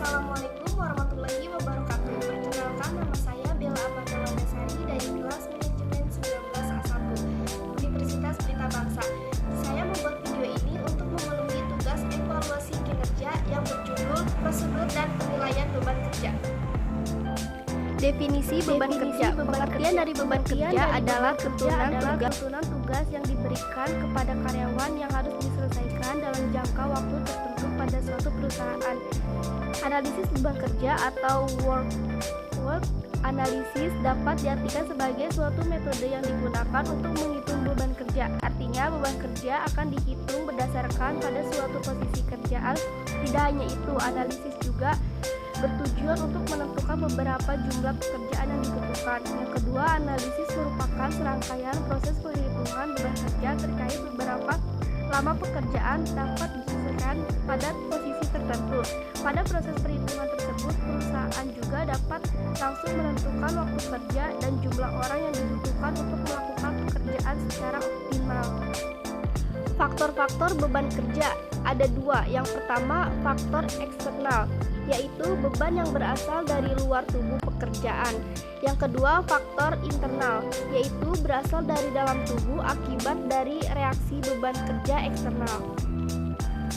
Assalamualaikum warahmatullahi wabarakatuh. Perkenalkan, nama saya Bella Amanda Wandasari dari kelas Manajemen 19A1 Universitas Pelita Bangsa. Saya membuat video ini untuk memenuhi tugas evaluasi kinerja yang berjudul Prosedur dan Penilaian Beban Kerja. Definisi beban kerja. Pengertian dari beban kerja adalah tuntunan tugas yang diberikan kepada karyawan yang harus diselesaikan dalam jangka waktu tertentu pada suatu perusahaan. Analisis beban kerja atau work analysis dapat diartikan sebagai suatu metode yang digunakan untuk menghitung beban kerja. Artinya, beban kerja akan dihitung berdasarkan pada suatu posisi kerjaan. Tidak hanya itu, analisis juga bertujuan untuk menentukan beberapa jumlah pekerjaan yang dibutuhkan. Yang kedua, analisis merupakan serangkaian proses perhitungan beban kerja terkait beberapa lama pekerjaan dapat diselesaikan pada posisi tertentu. Pada proses perhitungan tersebut, perusahaan juga dapat langsung menentukan waktu kerja dan jumlah orang yang dibutuhkan untuk melakukan pekerjaan secara optimal. Faktor-faktor beban kerja ada dua. Yang pertama, faktor eksternal, yaitu beban yang berasal dari luar tubuh pekerjaan. Yang kedua, faktor internal, yaitu berasal dari dalam tubuh akibat dari reaksi beban kerja eksternal.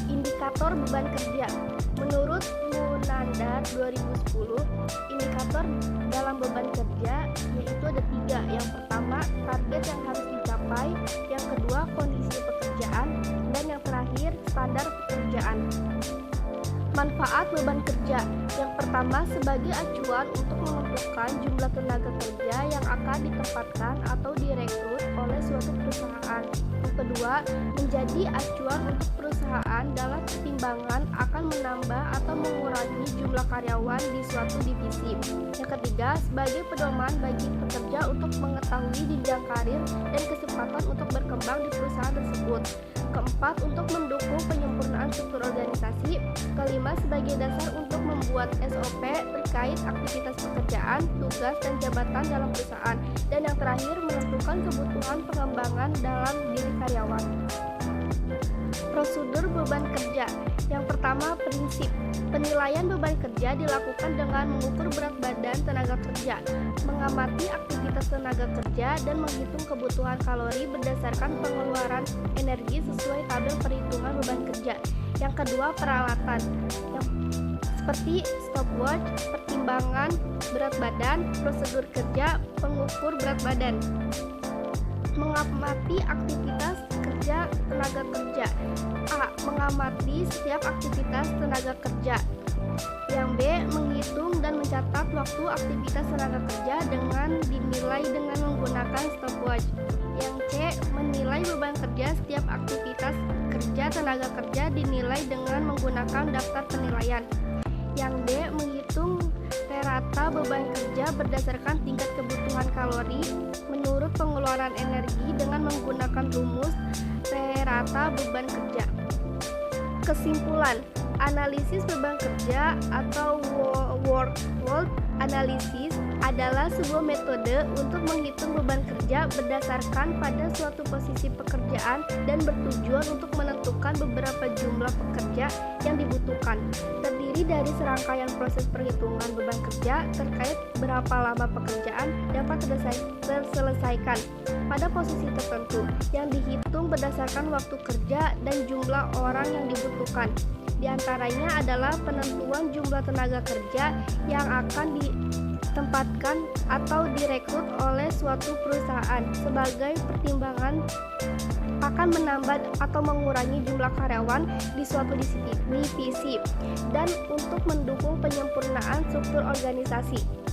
Indikator beban kerja. Menurut Munandar 2010, indikator dalam beban kerja yaitu ada tiga. Yang pertama, target yang harus dicapai. Yang kedua, kondisi pekerjaan. Dan yang terakhir, standar pekerjaan. Manfaat beban kerja. Yang pertama, sebagai acuan untuk menentukan jumlah tenaga kerja yang akan ditempatkan atau direkrut oleh suatu perusahaan. Yang kedua, menjadi acuan untuk perusahaan dalam pertimbangan akan menambah atau mengurangi jumlah karyawan di suatu divisi. Yang ketiga, sebagai pedoman bagi pekerja untuk mengetahui jenjang karir dan kesempatan untuk berkembang di perusahaan tersebut. Keempat, untuk mendukung penyempurnaan struktur organisasi. Kelima, sebagai dasar untuk membuat SOP terkait aktivitas pekerjaan, tugas, dan jabatan dalam perusahaan. Dan yang terakhir, menentukan kebutuhan pengembangan dalam diri karyawan. Prosedur beban kerja. Yang pertama, prinsip. Penilaian beban kerja dilakukan dengan mengukur berat badan tenaga kerja, mengamati aktivitas tenaga kerja, dan menghitung kebutuhan kalori berdasarkan pengeluaran energi sesuai tabel perhitungan beban kerja. Yang kedua, peralatan, seperti stopwatch, pertimbangan berat badan, prosedur kerja, pengukur berat badan. Mengamati aktivitas kerja tenaga kerja. A. Mengamati setiap aktivitas tenaga kerja. Yang B. Menghitung dan mencatat waktu aktivitas tenaga kerja dengan dinilai dengan menggunakan stopwatch. Yang C. Menilai beban kerja setiap aktivitas kerja tenaga kerja dinilai dengan menggunakan daftar penilaian. Yang D. Menghitung rata beban kerja berdasarkan tingkat kebutuhan kalori menurut pengeluaran energi dengan menggunakan rumus rata beban kerja. Kesimpulan, analisis beban kerja atau workload analysis adalah sebuah metode untuk menghitung beban kerja berdasarkan pada suatu posisi pekerjaan dan bertujuan untuk menentukan beberapa jumlah pekerja yang dibutuhkan. Terdiri dari serangkaian proses perhitungan beban kerja terkait berapa lama pekerjaan dapat terselesaikan pada posisi tertentu yang dihitung berdasarkan waktu kerja dan jumlah orang yang dibutuhkan. Di antaranya adalah penentuan jumlah tenaga kerja yang akan ditempatkan atau direkrut oleh suatu perusahaan sebagai pertimbangan akan menambah atau mengurangi jumlah karyawan di suatu divisi dan untuk mendukung penyempurnaan struktur organisasi.